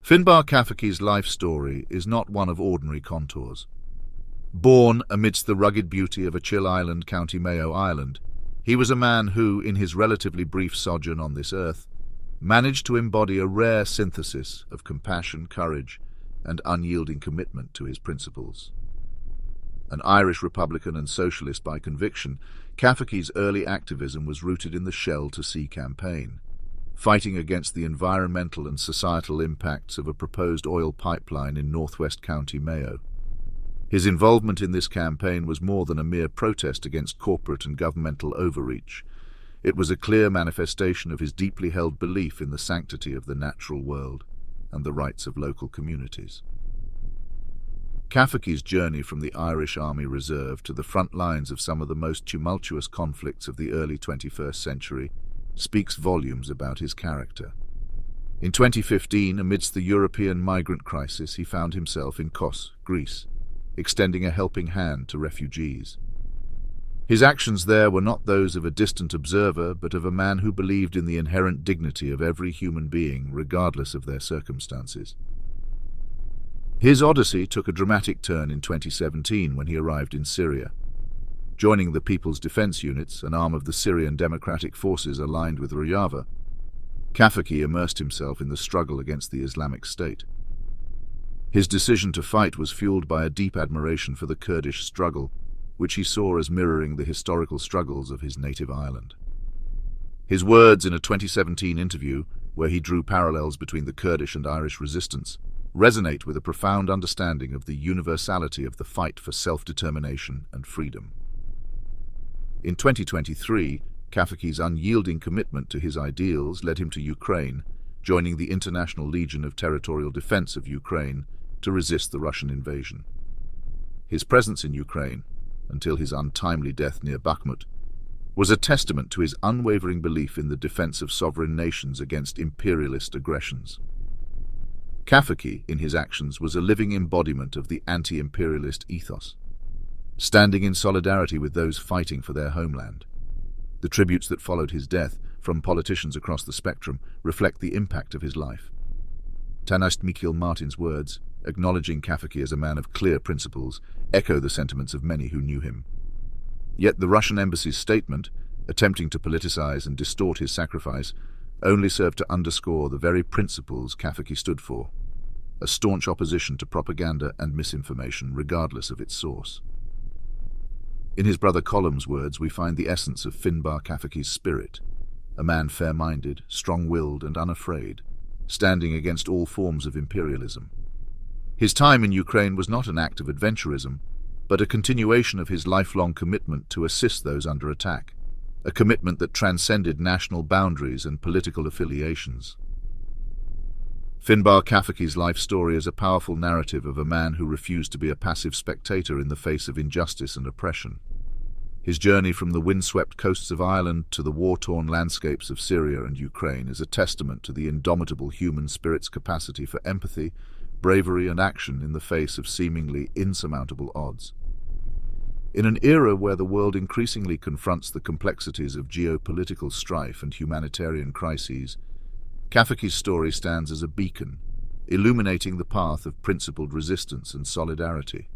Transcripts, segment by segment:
Finbar Cafferkey's life story is not one of ordinary contours. Born amidst the rugged beauty of a chill island, County Mayo, Ireland, he was a man who, in his relatively brief sojourn on this earth, managed to embody a rare synthesis of compassion, courage, and unyielding commitment to his principles. An Irish Republican and socialist by conviction, Cafferkey's early activism was rooted in the Shell to Sea campaign, fighting against the environmental and societal impacts of a proposed oil pipeline in northwest County Mayo. His involvement in this campaign was more than a mere protest against corporate and governmental overreach. It was a clear manifestation of his deeply held belief in the sanctity of the natural world and the rights of local communities. Cafferkey's journey from the Irish Army Reserve to the front lines of some of the most tumultuous conflicts of the early 21st century speaks volumes about his character. In 2015, amidst the European migrant crisis, he found himself in Kos, Greece, extending a helping hand to refugees. His actions there were not those of a distant observer, but of a man who believed in the inherent dignity of every human being, regardless of their circumstances. His odyssey took a dramatic turn in 2017 when he arrived in Syria. Joining the People's Defense Units, an arm of the Syrian Democratic Forces aligned with Rojava, Cafferkey immersed himself in the struggle against the Islamic State. His decision to fight was fueled by a deep admiration for the Kurdish struggle, which he saw as mirroring the historical struggles of his native island. His words in a 2017 interview, where he drew parallels between the Kurdish and Irish resistance, resonate with a profound understanding of the universality of the fight for self-determination and freedom. In 2023, Cafferkey's unyielding commitment to his ideals led him to Ukraine, joining the International Legion of Territorial Defense of Ukraine to resist the Russian invasion. His presence in Ukraine, until his untimely death near Bakhmut, was a testament to his unwavering belief in the defense of sovereign nations against imperialist aggressions. Cafferkey, in his actions, was a living embodiment of the anti-imperialist ethos, standing in solidarity with those fighting for their homeland. The tributes that followed his death, from politicians across the spectrum, reflect the impact of his life. Tanist Mikhail Martin's words, acknowledging Cafferkey as a man of clear principles, echo the sentiments of many who knew him. Yet the Russian embassy's statement, attempting to politicize and distort his sacrifice, only served to underscore the very principles Cafferkey stood for, a staunch opposition to propaganda and misinformation regardless of its source. In his brother Colum's words, we find the essence of Finbar Cafferkey's spirit, a man fair-minded, strong-willed and unafraid, standing against all forms of imperialism. His time in Ukraine was not an act of adventurism, but a continuation of his lifelong commitment to assist those under attack, a commitment that transcended national boundaries and political affiliations. Finbar Cafferkey's life story is a powerful narrative of a man who refused to be a passive spectator in the face of injustice and oppression. His journey from the windswept coasts of Ireland to the war-torn landscapes of Syria and Ukraine is a testament to the indomitable human spirit's capacity for empathy, bravery and action in the face of seemingly insurmountable odds. In an era where the world increasingly confronts the complexities of geopolitical strife and humanitarian crises, Cafferkey's story stands as a beacon, illuminating the path of principled resistance and solidarity.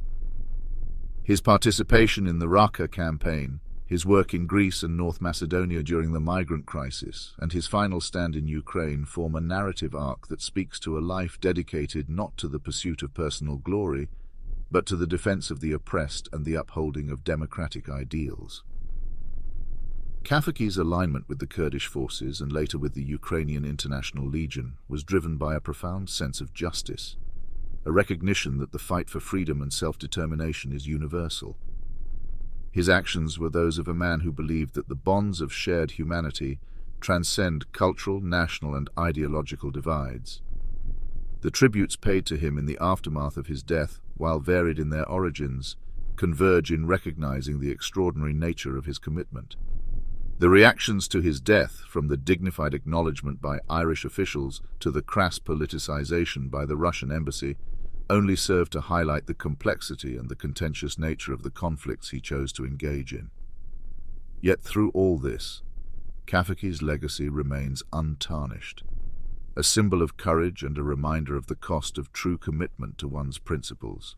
His participation in the Raqqa campaign, his work in Greece and North Macedonia during the migrant crisis, and his final stand in Ukraine form a narrative arc that speaks to a life dedicated not to the pursuit of personal glory, but to the defense of the oppressed and the upholding of democratic ideals. Cafferkey's alignment with the Kurdish forces and later with the Ukrainian International Legion was driven by a profound sense of justice, a recognition that the fight for freedom and self-determination is universal. His actions were those of a man who believed that the bonds of shared humanity transcend cultural, national, and ideological divides. The tributes paid to him in the aftermath of his death, while varied in their origins, converge in recognizing the extraordinary nature of his commitment. The reactions to his death, from the dignified acknowledgement by Irish officials to the crass politicization by the Russian embassy, only serve to highlight the complexity and the contentious nature of the conflicts he chose to engage in. Yet through all this, Cafferkey's legacy remains untarnished, a symbol of courage and a reminder of the cost of true commitment to one's principles.